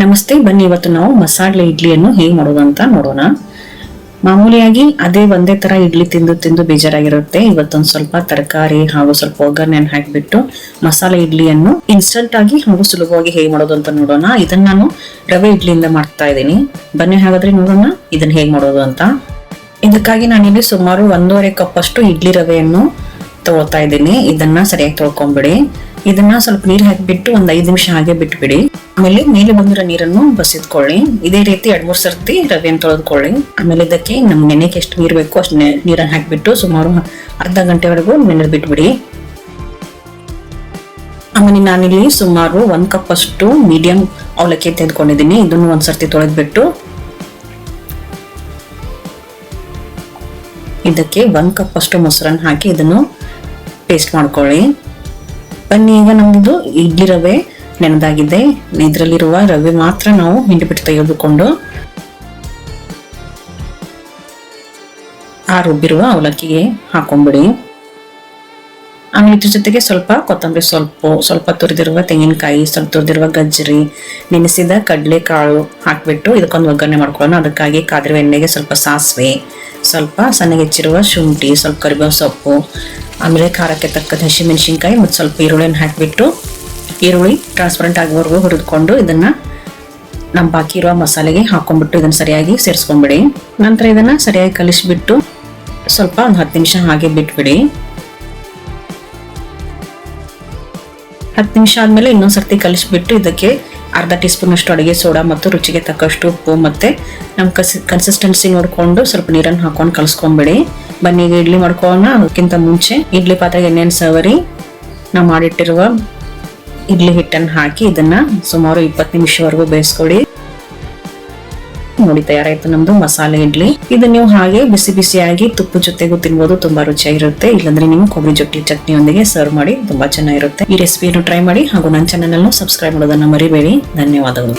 ನಮಸ್ತೆ, ಬನ್ನಿ ಇವತ್ತು ನಾವು ಮಸಾಲೆ ಇಡ್ಲಿಯನ್ನು ಹೇಗೆ ಮಾಡೋದು ಅಂತ ನೋಡೋಣ. ಮಾಮೂಲಿಯಾಗಿ ಅದೇ ಒಂದೇ ತರ ಇಡ್ಲಿ ತಿಂದು ತಿಂದು ಬೇಜಾರಾಗಿರುತ್ತೆ. ಇವತ್ತೊಂದು ಸ್ವಲ್ಪ ತರಕಾರಿ ಹಾಗೂ ಸ್ವಲ್ಪ ಒಗ್ಗರಣೆಯನ್ನು ಹಾಕಿಬಿಟ್ಟು ಮಸಾಲೆ ಇಡ್ಲಿಯನ್ನು ಇನ್ಸ್ಟಂಟ್ ಆಗಿ ಹಾಗೂ ಸುಲಭವಾಗಿ ಹೇಗೆ ಮಾಡೋದು ಅಂತ ನೋಡೋಣ. ಇದನ್ನ ನಾನು ರವೆ ಇಡ್ಲಿಯಿಂದ ಮಾಡ್ತಾ ಇದ್ದೀನಿ. ಬನ್ನಿ ಹಾಗಾದ್ರೆ ನೋಡೋಣ ಇದನ್ನ ಹೇಗೆ ಮಾಡೋದು ಅಂತ. ಇದಕ್ಕಾಗಿ ನಾನಿಲ್ಲಿ ಸುಮಾರು 1.5 ಕಪ್ ಅಷ್ಟು ಇಡ್ಲಿ ರವೆಯನ್ನು ತೊಗೊಳ್ತಾ ಇದ್ದೀನಿ. ಇದನ್ನ ಸರಿಯಾಗಿ ತೊಳ್ಕೊಂಡ್ಬಿಡಿ. ಇದನ್ನ ಸ್ವಲ್ಪ ನೀರು ಹಾಕಿಬಿಟ್ಟು ಒಂದು 5 ನಿಮಿಷ ಹಾಗೆ ಬಿಟ್ಬಿಡಿ. ಆಮೇಲೆ ಮೇಲೆ ಬಂದಿರೋ ನೀರನ್ನು ಬಸಿದ್ಕೊಳ್ಳಿ. ಇದೇ ರೀತಿ 2-3 ಸರ್ತಿ ರವೆಯನ್ನು ತೊಳೆದುಕೊಳ್ಳಿ. ಆಮೇಲೆ ಇದಕ್ಕೆ ನಮ್ ನೆನೆಗೆ ಎಷ್ಟು ನೀರು ಬೇಕು ಅಷ್ಟು ನೀರನ್ನು ಹಾಕಿಬಿಟ್ಟು ಸುಮಾರು ಅರ್ಧ ಗಂಟೆವರೆಗೂ ನೆನೆ ಬಿಟ್ಬಿಡಿ. ಆಮೇಲೆ ನಾನಿಲ್ಲಿ ಸುಮಾರು 1 ಕಪ್ ಅಷ್ಟು ಮೀಡಿಯಂ ಅವಲಕ್ಕಿ ತೆಗೆದುಕೊಂಡಿದ್ದೀನಿ. ಇದನ್ನು ಒಂದ್ಸರ್ತಿ ತೊಳೆದ್ಬಿಟ್ಟು ಇದಕ್ಕೆ 1 ಕಪ್ ಅಷ್ಟು ಮೊಸರನ್ನು ಹಾಕಿ ಇದನ್ನು ಪೇಸ್ಟ್ ಮಾಡ್ಕೊಳ್ಳಿ. ಬನ್ನಿ, ಈಗ ನಮ್ದು ಇಡ್ಲಿ ರವೆ ನೆನೆದಾಗಿದೆ. ಇದರಲ್ಲಿರುವ ರವೆ ಮಾತ್ರ ನಾವು ಹಿಂಡಿ ಬಿಟ್ಟು ತೆಗೆದುಕೊಂಡು ಆ ರುಬ್ಬಿರುವ ಅವಲಕ್ಕಿಗೆ ಹಾಕೊಂಡ್ಬಿಡಿ. ಆಮೇಲೆ ಇದ್ರ ಜೊತೆಗೆ ಸ್ವಲ್ಪ ಕೊತ್ತಂಬರಿ ಸ್ವಲ್ಪ ತುರಿದಿರುವ ತೆಂಗಿನಕಾಯಿ, ಸ್ವಲ್ಪ ತುರಿದಿರುವ ಗಜ್ಜರಿ, ನೆನೆಸಿದ ಕಡಲೆ ಕಾಳು ಹಾಕ್ಬಿಟ್ಟು ಇದಕ್ಕೊಂದು ಒಗ್ಗರಣೆ ಮಾಡ್ಕೊಳ್ಳೋಣ. ಅದಕ್ಕಾಗಿ ಕಾದಿರುವ ಎಣ್ಣೆಗೆ ಸ್ವಲ್ಪ ಸಾಸಿವೆ, ಸ್ವಲ್ಪ ಸಣ್ಣಗೆ ಹೆಚ್ಚಿರುವ ಶುಂಠಿ, ಸ್ವಲ್ಪ ಕರಿಬೇವು ಸೊಪ್ಪು, ಆಮೇಲೆ ಖಾರಕ್ಕೆ ತಕ್ಕದ ಹಸಿಮೆಣಸಿನ್ಕಾಯಿ ಮತ್ತು ಸ್ವಲ್ಪ ಈರುಳ್ಳಿಯನ್ನು ಹಾಕಿಬಿಟ್ಟು ಈರುಳ್ಳಿ ಟ್ರಾನ್ಸ್ಪರೆಂಟ್ ಆಗೋವರೆಗೂ ಹುರಿದುಕೊಂಡು ಇದನ್ನ ನಮ್ಮ ಬಾಕಿ ಇರುವ ಮಸಾಲೆಗೆ ಹಾಕೊಂಡ್ಬಿಟ್ಟು ಇದನ್ನ ಸರಿಯಾಗಿ ಸೇರಿಸ್ಕೊಂಡ್ಬಿಡಿ. ನಂತರ ಇದನ್ನ ಸರಿಯಾಗಿ ಕಲಿಸ್ಬಿಟ್ಟು ಸ್ವಲ್ಪ ಒಂದು 10 ನಿಮಿಷ ಹಾಗೆ ಬಿಟ್ಬಿಡಿ. 10 ನಿಮಿಷ ಆದ್ಮೇಲೆ ಇನ್ನೊಂದ್ಸರ್ತಿ ಕಲಿಸ್ಬಿಟ್ಟು ಇದಕ್ಕೆ ಅರ್ಧ ಟೀ ಸ್ಪೂನ್ ಅಷ್ಟು ಅಡುಗೆ ಸೋಡಾ ಮತ್ತು ರುಚಿಗೆ ತಕ್ಕಷ್ಟು ಉಪ್ಪು ಮತ್ತೆ ನಮ್ಮ ಕನ್ಸಿಸ್ಟೆನ್ಸಿ ನೋಡ್ಕೊಂಡು ಸ್ವಲ್ಪ ನೀರನ್ನು ಹಾಕೊಂಡು ಕಲಿಸ್ಕೊಂಡ್ಬಿಡಿ. ಬನ್ನಿ, ಈಗ ಇಡ್ಲಿ ಮಾಡ್ಕೊಳ್ಳೋಣ. ಅದಕ್ಕಿಂತ ಮುಂಚೆ ಇಡ್ಲಿ ಪಾತ್ರೆಗೆ ಎಣ್ಣೆಯನ್ನು ಸವರಿ ನಾವು ಮಾಡಿಟ್ಟಿರುವ ಇಡ್ಲಿ ಹಿಟ್ಟನ್ನು ಹಾಕಿ ಇದನ್ನ ಸುಮಾರು 20 ನಿಮಿಷವರೆಗೂ ಬೇಯಿಸ್ಕೊಡಿ. ನೋಡಿ, ತಯಾರಾಯ್ತು ನಮ್ದು ಮಸಾಲೆ ಇಡ್ಲಿ. ಇದು ನೀವು ಹಾಗೆ ಬಿಸಿ ಬಿಸಿಯಾಗಿ ತುಪ್ಪ ಜೊತೆಗೂ ತಿನ್ಬೋದು, ತುಂಬಾ ರುಚಿಯಾಗಿರುತ್ತೆ. ಇಲ್ಲಾಂದ್ರೆ ನೀವು ಕೊಬ್ಬರಿ ಜೊತೆ ಚಟ್ನಿಯೊಂದಿಗೆ ಸರ್ವ್ ಮಾಡಿ, ತುಂಬಾ ಚೆನ್ನಾಗಿರುತ್ತೆ. ಈ ರೆಸಿಪಿಯನ್ನು ಟ್ರೈ ಮಾಡಿ ಹಾಗೂ ನನ್ನ ಚಾನೆಲ್ ಅನ್ನು ಸಬ್ಸ್ಕ್ರೈಬ್ ಮಾಡೋದನ್ನ ಮರಿಬೇಡಿ. ಧನ್ಯವಾದಗಳು.